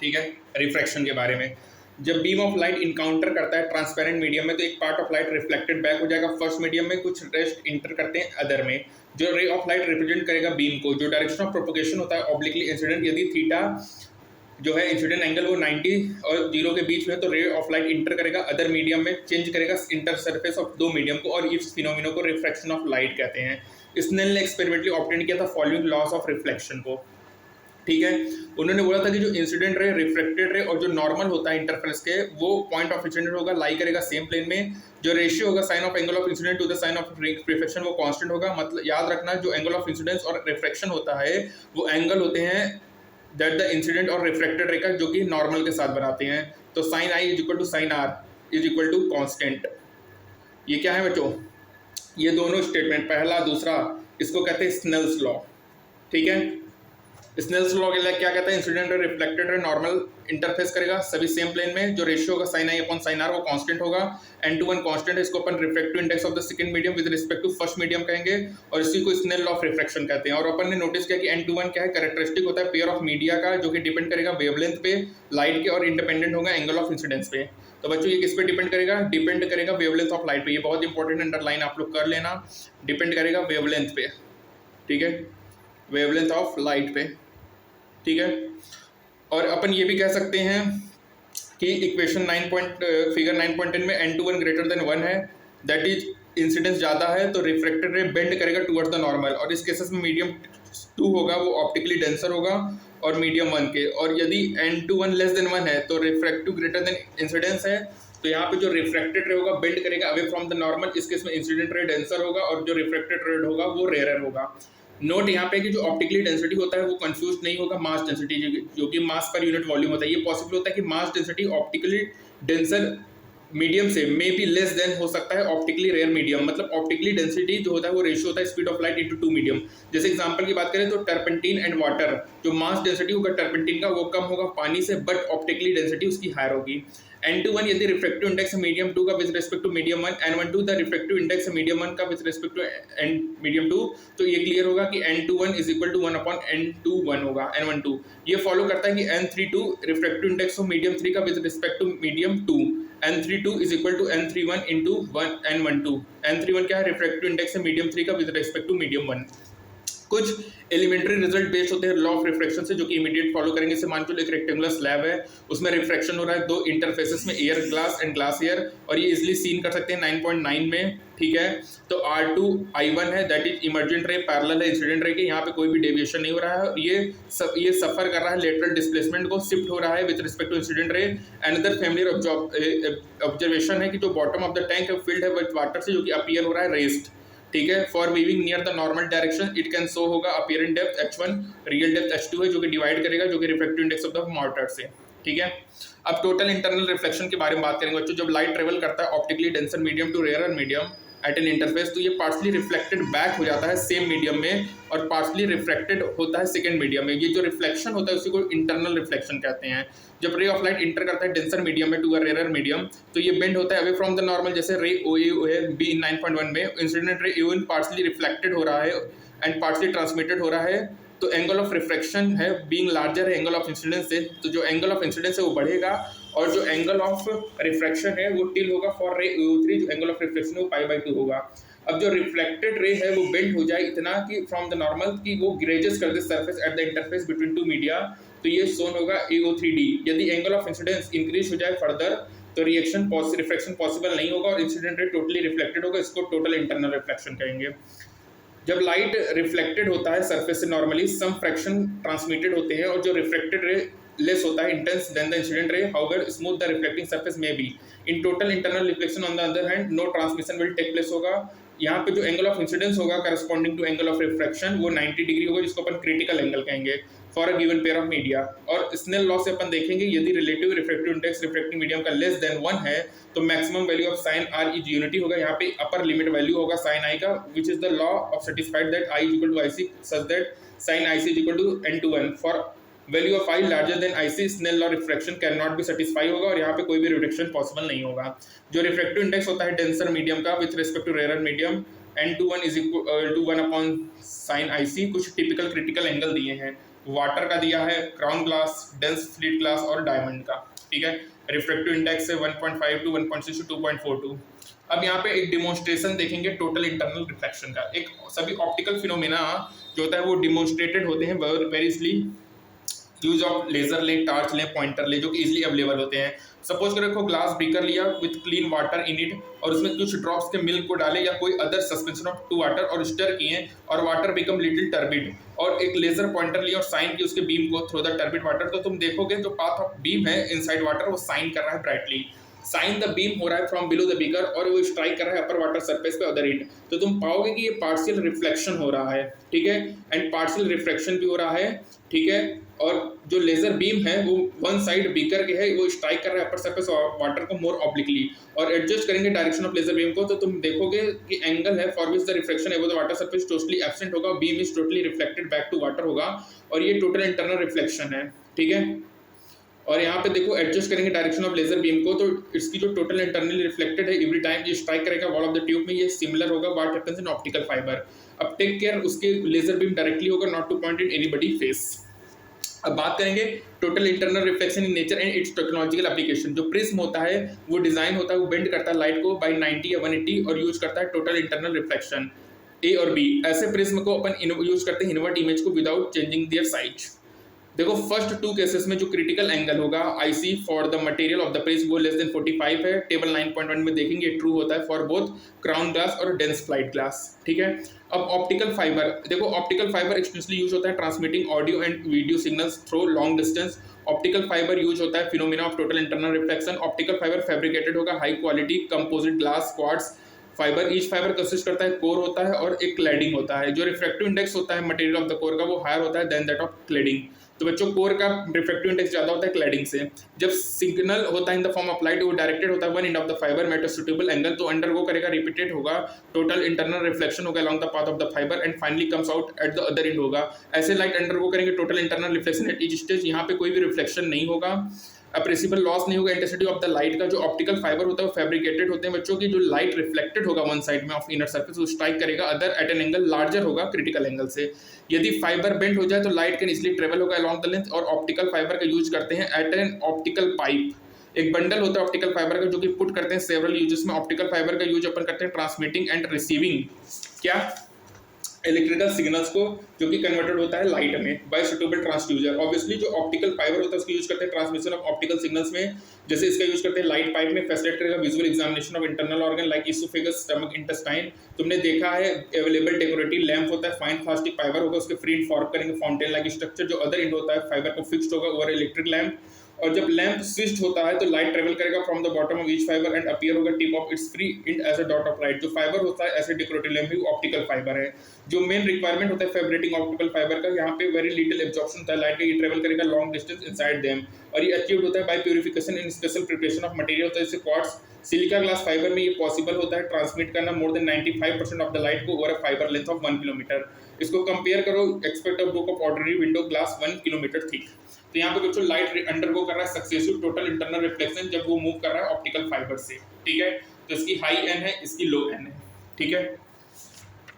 ठीक है, रिफ्रैक्शन के बारे में। जब बीम ऑफ लाइट इनकाउंटर करता है ट्रांसपेरेंट मीडियम में तो एक part of light reflected back हो जाएगा फर्स्ट मीडियम में, कुछ रेस्ट इंटर करते हैं अदर में। जो रे ऑफ लाइट रिप्रेजेंट करेगा बीम को, जो डायरेक्शन ऑफ प्रोपोगेशन होता है ऑब्लिकली इंसिडेंट, यदि थीटा जो है इंसिडेंट एंगल वो 90 और 0 के बीच में, तो रे ऑफ लाइट इंटर करेगा अदर मीडियम में, चेंज करेगा इंटर सरफेस ऑफ दो मीडियम को, और इस फिनोमिनो को रिफ्रैक्शन ऑफ लाइट कहते हैं। स्नेल ने एक्सपेरिमेंटली ऑब्टेन किया था फॉलोइंग लॉस ऑफ रिफ्लेक्शन को। ठीक है, उन्होंने बोला था कि जो इंसिडेंट रे, रिफ्लेक्टेड रे और जो नॉर्मल होता है इंटरफेरेंस के, वो पॉइंट ऑफ इंसिडेंट होगा, लाई करेगा सेम प्लेन में। जो रेशियो होगा sine of angle of incident to the sine of reflection वो कांस्टेंट होगा। मतलब याद रखना, जो एंगल ऑफ इंसिडेंस और रिफ्लेक्शन होता है वो एंगल होते हैं दैट द इंसिडेंट और रिफ्लेक्टेड रे का, जो कि नॉर्मल के साथ बनाते हैं। तो sine i is equal to sine r is equal to constant. ये क्या है बच्चों? ये दोनों स्टेटमेंट, पहला दूसरा, इसको कहते हैं स्नेल्स लॉ। ठीक है, स्नेल्स लॉ के लिए क्या कहता है? इंसिडेंट रे, रिफ्लेक्टेड रे, नॉर्मल इंटरफेस करेगा सभी सेम प्लेन में। जो रेशियो होगा sine i upon sine r वो कांस्टेंट होगा। n/1 कांस्टेंट है, इसको अपन refractive index of the second medium with respect to first medium कहेंगे, और इसी को स्नेल लॉ ऑफ रिफ्रैक्शन कहते हैं। और अपन ने नोटिस किया कि n/1 क्या है? कैरेक्टरिस्टिक होता है पेयर ऑफ मीडिया का, जो कि डिपेंड करेगा वेवलेंथ पे, लाइट के, और इंडिपेंडेंट होगा एंगल ऑफ इंसिडेंस पे। तो बच्चों ये किस पे डिपेंड करेगा? डिपेंड करेगा वेवलेंथ ऑफ लाइट पे। ये बहुत इंपॉर्टेंट अंडरलाइन आप लोग कर लेना, डिपेंड करेगा वेवलेंथ पे। ठीक है, वेवलेंथ ऑफ लाइट पे। ठीक है, और अपन ये भी कह सकते हैं कि इक्वेशन फिगर 9.10 में n/1 ग्रेटर देन 1 है, दैट इज इंसिडेंस ज़्यादा है तो रिफ्रैक्टेड रे बेंड करेगा टुवर्ड्स द नॉर्मल, और इस केसेस में मीडियम 2 होगा वो ऑप्टिकली डेंसर होगा और मीडियम 1 के। और यदि n/1 लेस देन 1 है तो रिफ्रैक्टिव ग्रेटर देन इंसिडेंस है, तो यहाँ पे जो रिफ्रैक्टेड रे होगा बेंड करेगा अवे फ्रॉम द नॉर्मल, इस केस में इंसिडेंट रे डेंसर होगा और जो रिफ्रैक्टेड रे होगा वो रेयर होगा। नोट यहाँ पे कि जो ऑप्टिकली डेंसिटी होता है वो कंफ्यूज नहीं होगा मास डेंसिटी, जो कि मास पर यूनिट वॉल्यूम होता है। ये पॉसिबल होता है कि mass density optically denser medium से मे बी लेस देन हो सकता है ऑप्टिकली रेयर मीडियम। मतलब ऑप्टिकली डेंसिटी जो होता है वो रेशियो होता है speed of light into 2 medium. जैसे एग्जांपल की बात करें तो टर्पेंटीन एंड वाटर, जो मास डेंसिटी होगा टर्पेंटीन का वो कम होगा पानी से, बट ऑप्टिकली डेंसिटी उसकी हायर होगी। n/1 यदि रिफ्रैक्टिव इंडेक्स है मीडियम 2 का with respect to medium 1, n/2 the refractive index है मीडियम 1 का विद रिस्पेक्ट टू मीडियम 2, तो ये क्लियर होगा कि n/1 is equal to 1 upon n/1 होगा, n/2। ये फॉलो करता है कि n/3 रिफ्रैक्टिव इंडेक्स हो मीडियम 3 का with respect to medium 2, n/3 is equal to n/1 into n/2। n/1 क्या है? रिफ्रैक्टिव इंडेक्स है मीडियम 3 का विद रिस्पेक्ट टू मीडियम 1। कुछ एलिमेंट्री रिजल्ट बेस्ड होते हैं लॉ ऑफ रिफ्रैक्शन से, जो कि इमीडिएट फॉलो करेंगे। से मान लो एक रेक्टेंगुलर स्लैब है, उसमें रिफ्रैक्शन हो रहा है दो इंटरफेसेस में, air glass and glass air, और ये इजिली सीन कर सकते हैं 9.9 में। ठीक है, तो R2I1 है, दैट इज इमर्जेंट रे, पैरेलल है इंसिडेंट रे के, यहाँ पे कोई भी डेविएशन नहीं हो रहा है। ये सफर कर रहा है लेटरल डिस्प्लेसमेंट को, शिफ्ट हो रहा है with respect to incident ray. Another familiar observation है कि जो बॉटम ऑफ द टैंक है फिल्ड है विद वाटर से, जो कि अपीयर हो रहा है रेस्ड। ठीक है, for weaving near the normal direction it can show होगा अपीयरेंट depth h1, real depth h2 है, जो कि डिवाइड करेगा जो कि refractive index of the mortar से। ठीक है, अब टोटल इंटरनल रिफ्लेक्शन के बारे में बात करेंगे बच्चों। जब लाइट ट्रेवल करता है optically denser medium to rare medium at an interface, तो ये पार्शली रिफ्लेक्टेड बैक हो जाता है सेम मीडियम में, और पार्शली रिफ्लेक्टेड होता है सेकंड मीडियम में। ये जो रिफ्लेक्शन होता है उसी को इंटरनल रिफ्लेक्शन कहते हैं। जब रे ऑफ लाइट इंटर करता है डेंसर मीडियम में टू अ रेयर मीडियम, तो ये बेंड होता है अवे फ्रॉम द नॉर्मल। जैसे रे OA है B 9.1 में, incident ray A1 partially reflected हो रहा है एंड पार्शली ट्रांसमिटेड हो रहा है, तो एंगल ऑफ रिफ्रैक्शन है बीइंग लार्जर है एंगल ऑफ इंसिडेंस से, तो जो एंगल ऑफ इंसिडेंस है वो बढ़ेगा, और जो एंगल ऑफ रिफ्रैक्शन है वो टिल होगा फॉर रे AO3, जो एंगल ऑफ रिफ्लेक्शन है वो π/2 होगा। अब जो रिफ्लेक्टेड रे है वो बेंड हो जाए इतना कि फ्रॉम द नॉर्मल कि वो ग्रेजेस कर दे surface at the interface between two media, तो ये शोन होगा AO3D। यदि एंगल ऑफ इंसिडेंस इंक्रीज हो जाए फर्दर तो रिफ्रैक्शन पॉसिबल नहीं होगा और इंसिडेंट रे टोटली रिफ्लेक्टेड होगा, इसको टोटल इंटरनल रिफ्लेक्शन कहेंगे। जब लाइट रिफ्लेक्टेड होता है सरफेस से नॉर्मली, सम फ्रैक्शन ट्रांसमिटेड होते हैं, और जो रिफ्लेक्टेड रे less होता है intense than the incident ray, however smooth the reflecting surface may be. In total internal reflection on the other hand no transmission will take place होगा। यहाँ पे जो एंगल ऑफ इंसिडेंस होगा corresponding to angle of refraction वो 90 degree होगा, जिसको अपन critical angle कहेंगे for a given pair of media. और स्नेल लॉ से अपन देखेंगे यदि relative refractive index refracting medium का लेस देन 1 है तो maximum value of sine r is unity होगा। यहाँ पे अपर लिमिट वैल्यू होगा साइन i का, which is the law of satisfied that i is equal to ic such that sine ic is equal to n/1 for value of i larger than ic Snell law refraction can not be satisfy होगा, और यहाँ पे कोई भी reduction possible नहीं होगा। जो refractive index होता है डेंसर मीडियम का with respect to rare n/1 is equal to 1 upon sine ic, कुछ टिपिकल क्रिटिकल एंगल दिए हैं वाटर का दिया है, crown glass, dense flint glass और डायमंड का, ठीक है। रिफ्रैक्टिव इंडेक्स है 1.5 टू 1.6 टू 2.42। अब यहाँ पे एक डिमोन्स्ट्रेशन देखेंगे टोटल इंटरनल रिफ्लेक्शन का। एक सभी ऑप्टिकल फिनोमेना जो होता है वो डिमोन्स्ट्रेटेड होते हैं very easily use of laser ले, टार्च ले, पॉइंटर ले, जो कि इजीली अवेलेबल होते हैं। सपोज करो देखो ग्लास बीकर लिया with clean water in it और उसमें कुछ ड्रॉप्स के मिल्क को डाले या कोई other suspension of to water और स्टर किए और वाटर बिकम लिटिल टर्बिड और एक लेजर पॉइंटर लिया और साइन की उसके बीम को थ्रू द टर्बिड वाटर, तो तुम देखोगे जो पाथ ऑफ बीम है इनसाइड वाटर वो साइन कर रहा है ब्राइटली। साइन द बीम हो रहा है फ्रॉम बिलो द बीकर और वो स्ट्राइक कर रहा है अपर वाटर सरफेस पे अदर एंड, तो तुम पाओगे कि ये पार्शियल रिफ्लेक्शन हो रहा है, ठीक है, एंड पार्शियल रिफ्लेक्शन भी हो रहा है, ठीक है। और जो लेजर बीम है वो वन साइड बीकर के है, वो स्ट्राइक कर रहा है अपर सरफेस वाटर को मोर ऑब्लिकली, और एडजस्ट करेंगे डायरेक्शन ऑफ लेजर बीम को तो तुम देखोगे कि एंगल है फॉर विच द रिफ्लेक्शन है वो the water surface totally absent होगा, beam is totally reflected back to water होगा और ये टोटल इंटरनल रिफ्लेक्शन है, ठीक है। और यहाँ पे देखो एडजस्ट करेंगे डायरेक्शन ऑफ लेजर बीम को तो इसकी जो टोटल इंटरनली रिफ्लेक्टेड है एवरी टाइम ये स्ट्राइक करेगा वॉल ऑफ द ट्यूब में, ये सिमिलर होगा what happens in optical fibre. अब टेक केयर उसके लेजर बीम डायरेक्टली होगा, not two point in anybody face. अब बात करेंगे total internal reflection in nature and it's technological application. जो प्रिज्म होता है वो डिजाइन होता है, वो बेंड करता है लाइट को बाय 90 या 180 और यूज करता है टोटल इंटरनल रिफ्लेक्शन ए और बी। ऐसे प्रिज्म को अपन यूज करते हैं इनवर्ट इमेज को विदाउट चेंजिंग देयर साइज। देखो फर्स्ट टू केसेस में जो क्रिटिकल एंगल होगा IC for the material of the prism वो लेस देन 45 है, टेबल 9.1 में देखेंगे ट्रू होता है फॉर बोथ क्राउन ग्लास और डेंस फ्लाइट ग्लास, ठीक है। अब ऑप्टिकल फाइबर देखो, ऑप्टिकल फाइबर एक्सटेंसिवली यूज होता है transmitting audio and video signals through long distance. Optical fibre use होता है phenomena of total internal reflection. Optical fibre fabricated होगा high quality composite glass quartz fibre. Each fibre consist करता है core होता है और एक क्लैडिंग होता है। जो रिफ्रैक्टिव इंडेक्स होता है मटेरियल ऑफ द कोर का वो हायर होता है देन दैट ऑफ क्लैडिंग। तो बच्चों कोर का रिफ्रैक्टिव इंडेक्स ज्यादा होता है क्लैडिंग से। जब सिग्नल होता है in the form of light वो डायरेक्टेड होता है one end of the fibre met a suitable angle, तो अंडरगो करेगा रिपीटेड होगा टोटल इंटरनल रिफ्लेक्शन होगा along the path of the fibre and finally comes out at the other end होगा। ऐसे light undergo करेंगे total internal reflection at each stage. यहाँ पे कोई भी रिफ्लेक्शन नहीं होगा, अप्रेसिबल लॉस नहीं होगा इंटेंसिटी ऑफ द लाइट का। जो ऑप्टिकल फाइबर होता है वो फैब्रिकेटेड होते हैं बच्चों की। जो लाइट रिफ्लेक्टेड होगा वन साइड में ऑफ इनर सर्फेस वो स्ट्राइक करेगा other at an angle larger होगा क्रिटिकल एंगल से। यदि फाइबर बेंड हो जाए तो लाइट कैन इजीली ट्रेवल होगा अलोंग द लेंथ। और ऑप्टिकल फाइबर का यूज करते हैं एट एन ऑप्टिकल पाइप। एक बंडल होता है ऑप्टिकल फाइबर का जो कि पुट करते हैं सेवरल यूजेस में। ऑप्टिकल फाइबर का यूज अपन करते हैं ट्रांसमिटिंग एंड रिसीविंग क्या इलेक्ट्रिकल सिग्नल्स को, जो कि कन्वर्टेड होता है लाइट में बाय सुटेबल ट्रांसड्यूसर। ऑब्वियसली जो ऑप्टिकल फाइबर होता है उसका यूज करते हैं ट्रांसमिशन ऑफ ऑप्टिकल सिग्नल्स में, जैसे इसका यूज करते हैं लाइट पाइप में। फैसिलिटेट करेगा visual examination of internal organ like oesophagus, stomach, intestine. तुमने देखा है अवेलेबल डेकोरेटिव लैंप होता है फाइन प्लास्टिक फाइबर होगा, उसके फ्री फॉर्म करेंगे फाउंटेन लाइक स्ट्रक्चर। जो अदर एंड होता है फाइबर को फिक्स्ड होगा ओवर इलेक्ट्रिक लैंप। और जब लैंप स्विच्ड होता है तो लाइट ट्रेवल करेगा from the bottom of each fibre and appear होगा tip of its free end as a dot of light. जो फाइबर होता है ऐसे डेकोरेटिव लैंप भी ऑप्टिकल फाइबर है। जो मेन रिक्वायरमेंट होता है फैब्रिकेटिंग ऑप्टिकल फाइबर का, यहाँ पे वेरी लिटिल एब्जॉर्प्शन होता है लाइट का, ये ट्रेवल करेगा लॉन्ग डिस्टेंस इनसाइड देम। और ये अचीव्ड होता है by purification in special preparation of material होता है जैसे क्वार्ट्ज। सिलिका ग्लास फाइबर में ये पॉसिबल होता है ट्रांसमिट करना more than 95% of the light को over a fibre length of 1 kilometre. इसको कंपेयर करो expect a book of ordinary window glass 1 kilometre thick. तो यहाँ पे बच्चों लाइट अंडरगो कर रहा है सक्सेसिव टोटल इंटरनल रिफ्लेक्शन जब वो मूव कर रहा है ऑप्टिकल फाइबर से, ठीक है। तो इसकी हाई एन है, इसकी लो एन है, ठीक है।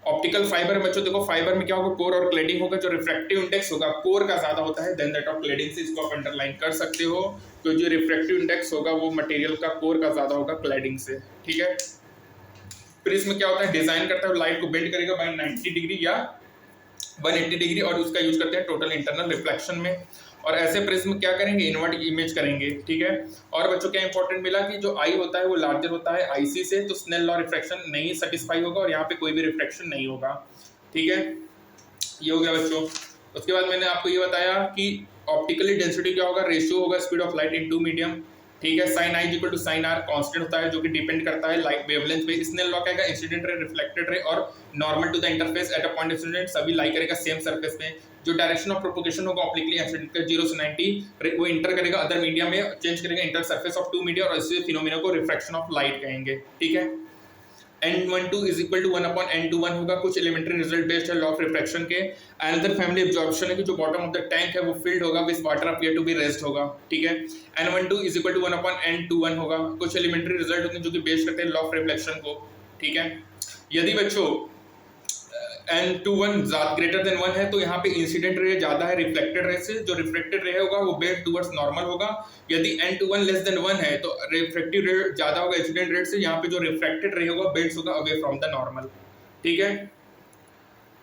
ऑप्टिकल फाइबर बच्चों देखो फाइबर में क्या होगा कोर और क्लैडिंग होगा। जो रिफ्रैक्टिव इंडेक्स होगा कोर का ज्यादा होता है देन दैट ऑफ क्लैडिंग से, इसको आप अंडरलाइन कर सकते हो। तो जो रिफ्रैक्टिव इंडेक्स होगा वो मटेरियल का कोर का ज्यादा होगा क्लैडिंग से, ठीक है। प्रिज्म क्या होता है डिजाइन करता है लाइट को बेंड करेगा बाय 90 डिग्री या 180 डिग्री और उसका यूज करते हैं टोटल इंटरनल रिफ्लेक्शन में। और ऐसे प्रिज्म क्या करेंगे इन्वर्ट इमेज करेंगे, ठीक है। और बच्चों क्या इंपॉर्टेंट मिला कि जो आई होता है वो लार्जर होता है आईसी से, तो स्नेल लॉ रिफ्रैक्शन नहीं सेटिस्फाई होगा और यहाँ पे कोई भी रिफ्रैक्शन नहीं होगा, ठीक है। ये हो गया बच्चों। उसके बाद मैंने आपको ये बताया कि ऑप्टिकली डेंसिटी क्या होगा, रेशियो होगा speed of light into medium, ठीक है। Sine i equal to sine r constant होता है जो कि डिपेंड करता है लाइट वेवलेंथ पे। स्नेल लॉ क्या है इंसिडेंट रे, रिफ्लेक्टेड रे और normal to the interface at a point incident सभी लाई करेगा सेम सरफेस में। जो डायरेक्शन ऑफ प्रोपोगेशन होगा ऑप्टिकली इंसिडेंट का 0 से 90 वो इंटर करेगा अदर मीडिया में, चेंज करेगा inter surface of two media और इसी फिनोमेना को रिफ्रैक्शन ऑफ लाइट कहेंगे, ठीक है। n12 is equal to 1 upon n21 होगा। कुछ एलिमेंट्री रिजल्ट बेस्ड है लॉ ऑफ रिफ्रैक्शन के। अनदर फैमिली एब्जॉर्प्शन है कि जो बॉटम ऑफ द टैंक है वो फिल्ड होगा with water appear to be rest होगा, ठीक है। n12 is equal to 1 upon n21 होगा। कुछ एलिमेंट्री रिजल्ट होते हैं जो कि बेस्ड करते हैं लॉ ऑफ रिफ्लेक्शन को, ठीक है। यदि बच्चों n/1 ग्रेटर देन 1 है तो यहाँ पे इंसिडेंट रे ज़्यादा है रिफ्लेक्टेड रे से, जो रिफ्लेक्टेड रे होगा वो बेंड टुवर्ड्स नॉर्मल होगा। यदि n/1 लेस देन 1 है तो रिफ्रैक्टिव रे ज़्यादा होगा इंसिडेंट रेट से, यहाँ पे जो रिफ्लेक्टेड रे होगा बेंड्स होगा अवे फ्रॉम द नॉर्मल। ठीक है।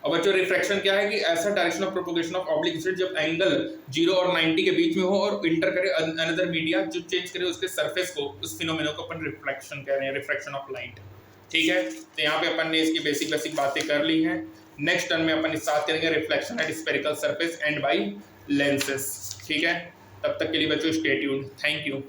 अब बच्चों रिफ्रैक्शन क्या है कि ऐसा direction of propagation of oblique incident जब एंगल 0 और 90 के बीच में हो और इंटर करे अनदर मीडिया जो चेंज करे उसके सरफेस को, उस फिनोमेना को अपन रिफ्लेक्शन कह रहे हैं, रिफ्रैक्शन ऑफ लाइट। ठीक है, तो यहाँ पे अपन ने इसकी बेसिक बातें कर ली हैं। नेक्स्ट टर्म में अपन स्टार्ट करेंगे reflection at spherical surface and by lenses. ठीक है, तब तक के लिए बच्चों स्टे ट्यून्ड। Thank you.